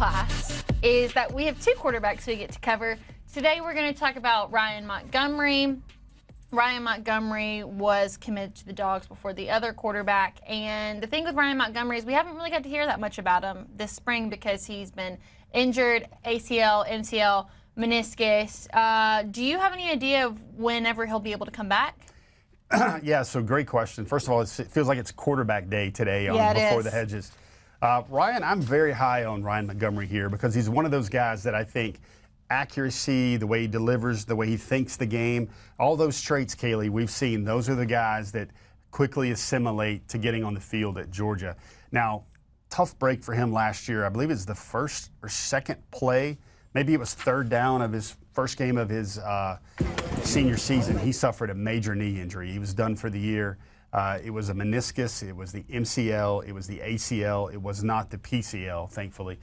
class is that we have two quarterbacks we get to cover. Today we're going to talk about Ryan Montgomery. Ryan Montgomery was committed to the Dawgs before the other quarterback. And the thing with Ryan Montgomery is we haven't really got to hear that much about him this spring because he's been injured, ACL, MCL, meniscus. Do you have any idea of whenever he'll be able to come back? Yeah, so great question. First of all, it feels like it's quarterback day today Before the Hedges. Ryan, I'm very high on Ryan Montgomery here because he's one of those guys that I think accuracy, the way he delivers, the way he thinks the game, all those traits, Kaylee, we've seen, those are the guys that quickly assimilate to getting on the field at Georgia. Now, tough break for him last year. I believe it's the first or second play. Maybe it was third down of his first game of his senior season. He suffered a major knee injury. He was done for the year. It was a meniscus. It was the MCL. It was the ACL. It was not the PCL, thankfully.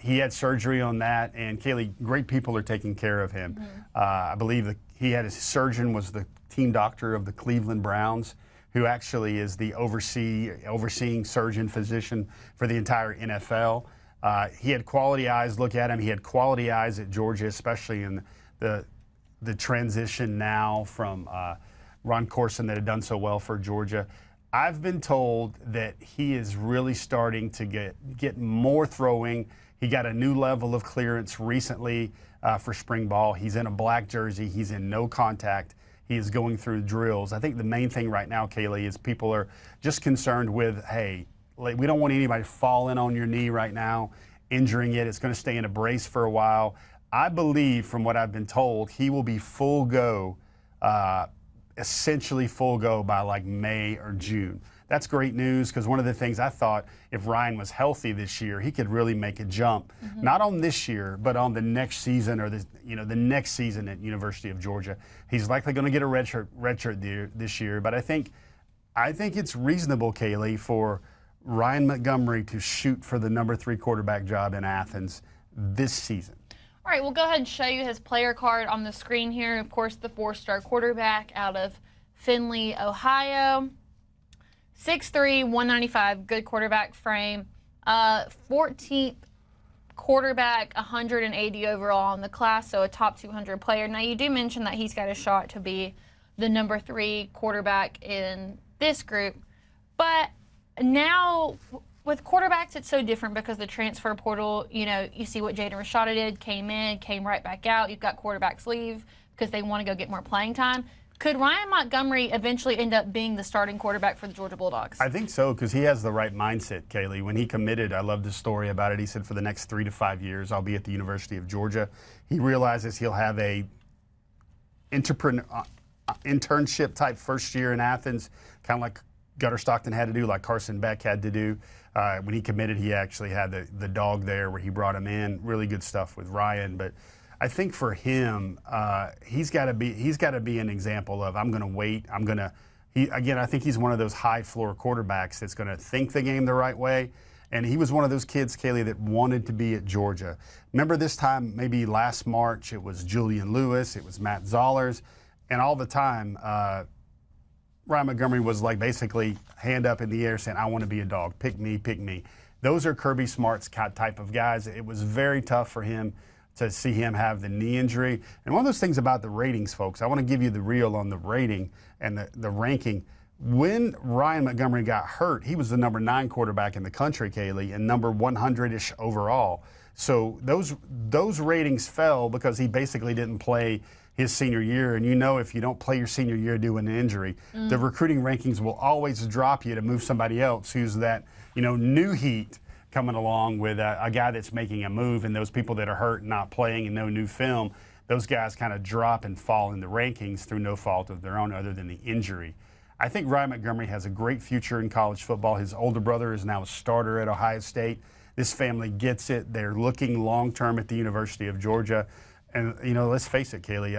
He had surgery on that, and Kaylee, great people are taking care of him. Mm-hmm. I believe that he had his surgeon was the team doctor of the Cleveland Browns, who actually is the overseeing surgeon physician for the entire NFL. He had quality eyes look at him. He had quality eyes at Georgia, especially in the transition now from Ron Corson that had done so well for Georgia. I've been told that he is really starting to get more throwing. He got a new level of clearance recently for spring ball. He's in a black jersey. He's in no contact. He is going through drills. I think the main thing right now, Kaylee, is people are just concerned with, hey, we don't want anybody falling on your knee right now, injuring it. It's going to stay in a brace for a while. I believe, from what I've been told, he will be full go, essentially full go by like May or June. That's great news because one of the things I thought, if Ryan was healthy this year, he could really make a jump, not on this year, but on the next season or the next season at University of Georgia. He's likely going to get a redshirt this year, but I think it's reasonable, Kaylee, for Ryan Montgomery to shoot for the number 3 quarterback job in Athens this season. All right, we'll go ahead and show you his player card on the screen here. Of course, the 4-star quarterback out of Findlay, Ohio. 6'3", 195, good quarterback frame. 14th quarterback, 180 overall in the class, so a top 200 player. Now, you do mention that he's got a shot to be the number 3 quarterback in this group, but now with quarterbacks, it's so different because the transfer portal, you see what Jaden Rashada did, came in, came right back out. You've got quarterbacks leave because they want to go get more playing time. Could Ryan Montgomery eventually end up being the starting quarterback for the Georgia Bulldogs? I think so because he has the right mindset, Kaylee. When he committed, I love the story about it. He said for the next 3 to 5 years, I'll be at the University of Georgia. He realizes he'll have a internship type first year in Athens, kind of like Gunnar Stockton had to do, like Carson Beck had to do. When he committed, he actually had the dog there where he brought him in. Really good stuff with Ryan. But I think for him, he's got to be an example of I'm going to wait. I think he's one of those high floor quarterbacks that's going to think the game the right way. And he was one of those kids, Kaylee, that wanted to be at Georgia. Remember this time, maybe last March, it was Julian Lewis, it was Matt Zollers, and all the time, Ryan Montgomery was like basically hand up in the air saying, I want to be a dog. Pick me, pick me. Those are Kirby Smart's type of guys. It was very tough for him to see him have the knee injury. And one of those things about the ratings, folks, I want to give you the reel on the rating and the ranking. When Ryan Montgomery got hurt, he was the number 9 quarterback in the country, Kaylee, and number 100-ish overall. So those ratings fell because he basically didn't play his senior year, and if you don't play your senior year due to an injury, the recruiting rankings will always drop you to move somebody else who's that, new heat coming along with a guy that's making a move, and those people that are hurt and not playing and no new film, those guys kind of drop and fall in the rankings through no fault of their own other than the injury. I think Ryan Montgomery has a great future in college football. His older brother is now a starter at Ohio State. This family gets it. They're looking long-term at the University of Georgia. And, let's face it, Kaylee,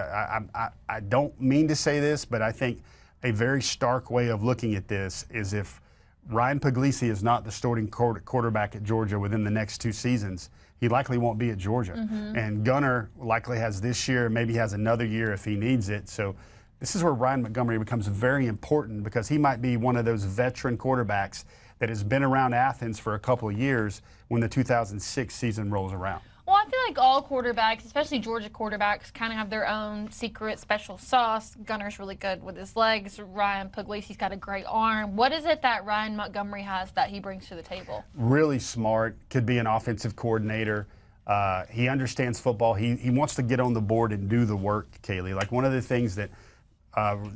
I don't mean to say this, but I think a very stark way of looking at this is if Ryan Puglisi is not the starting quarterback at Georgia within the next 2 seasons, he likely won't be at Georgia. And Gunnar likely has this year, maybe has another year if he needs it. So this is where Ryan Montgomery becomes very important because he might be one of those veteran quarterbacks that has been around Athens for a couple of years when the 2006 season rolls around. Well, I feel like all quarterbacks, especially Georgia quarterbacks, kind of have their own secret special sauce. Gunner's really good with his legs. Ryan Puglisi's got a great arm. What is it that Ryan Montgomery has that he brings to the table? Really smart, could be an offensive coordinator. He understands football. He wants to get on the board and do the work, Kaylee. Like one of the things that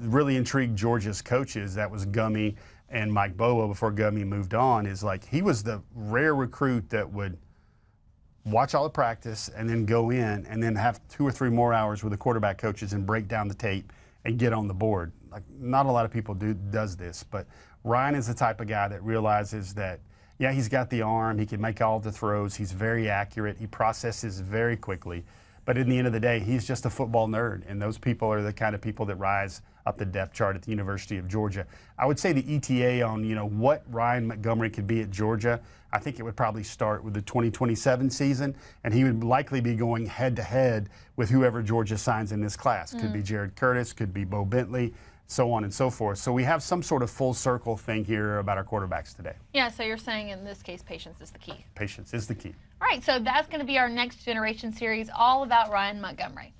really intrigued Georgia's coaches, that was Gummy and Mike Bobo before Gummy moved on, is like he was the rare recruit that would watch all the practice and then go in and then have 2 or 3 more hours with the quarterback coaches and break down the tape and get on the board. Like not a lot of people does this, but Ryan is the type of guy that realizes that, yeah, he's got the arm, he can make all the throws, he's very accurate, he processes very quickly. But in the end of the day, he's just a football nerd, and those people are the kind of people that rise up the depth chart at the University of Georgia. I would say the ETA on, what Ryan Montgomery could be at Georgia, I think it would probably start with the 2027 season, and he would likely be going head-to-head with whoever Georgia signs in this class. Could be Jared Curtis, could be Bo Bentley, so on and so forth. So we have some sort of full circle thing here about our quarterbacks today. Yeah, so you're saying in this case, patience is the key. Patience is the key. All right, so that's going to be our next generation series, all about Ryan Montgomery.